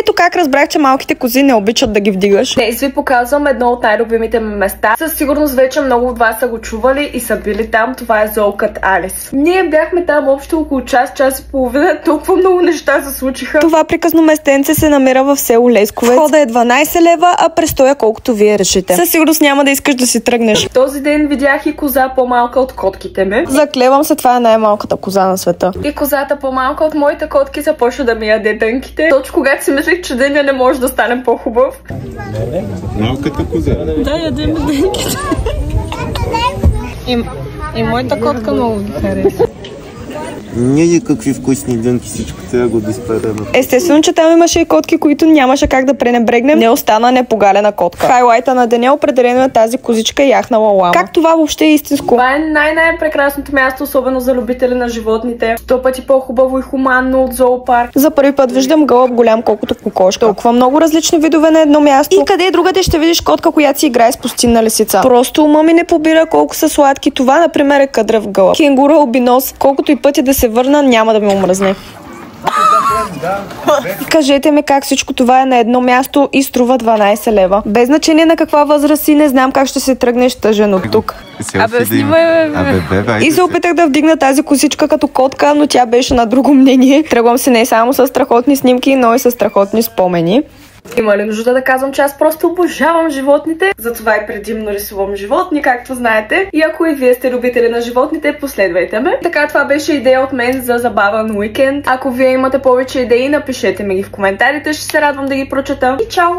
Ето как разбрах, че малките кози не обичат да ги вдигаш. Днес ви показвам едно от най-любимите ми места. Със сигурност вече много от вас са го чували и са били там. Това е зоокът Алис. Ние бяхме там общо около час и половина. Толкова много неща се случиха. Това приказно местенце се намира в село Лесковец. Входа е 12 лева, а престоя колкото вие решите. Със сигурност няма да искаш да си тръгнеш. Този ден видях и коза по-малка от котките ми. Заклевам се, това е най-малката коза на света. И козата по-малка от моите котки започва да ми яде дънките. Точно когато си мислех, че деня не може да стане по-хубав. Малката коза. Да, ядем дънките. И моята котка много ви хареса. Не какви вкусни дънки, всичко трябва го да изпадаме. Естествено, че там имаше и котки, които нямаше как да пренебрегнем. Не остана неpoгалена котка. Хайлайта на деня определено е тази козичка яхнала лама. Как това въобще е истинско? Това е най-прекрасното място, особено за любители на животните. 100 пъти по-хубаво и хуманно от зоопарк. За първи път виждам гълъб голям колкото кокошка. Толкова много различни видове на едно място. И къде другаде ще видиш котка, която си играе с пустинна лисица. Просто ума ми не побира колко са сладки. Това, например, е къдрав гълъб. Кенгура, албинос, колкото и пъти да се върна, няма да ми омръзне. Кажете ми как всичко това е на едно място и струва 12 лева. Без значение на каква възраст си, не знам как ще се тръгнеш тъжен от тук. Абе, снимай, бе. И се опитах да вдигна тази косичка като котка, но тя беше на друго мнение. Тръгвам се не само с страхотни снимки, но и с страхотни спомени. Има ли нужда да казвам, че аз просто обожавам животните? Затова и предимно рисувам животни, както знаете. И ако и вие сте любители на животните, последвайте ме. Така, това беше идея от мен за забавен уикенд. Ако вие имате повече идеи, напишете ми ги в коментарите, ще се радвам да ги прочета. И чао!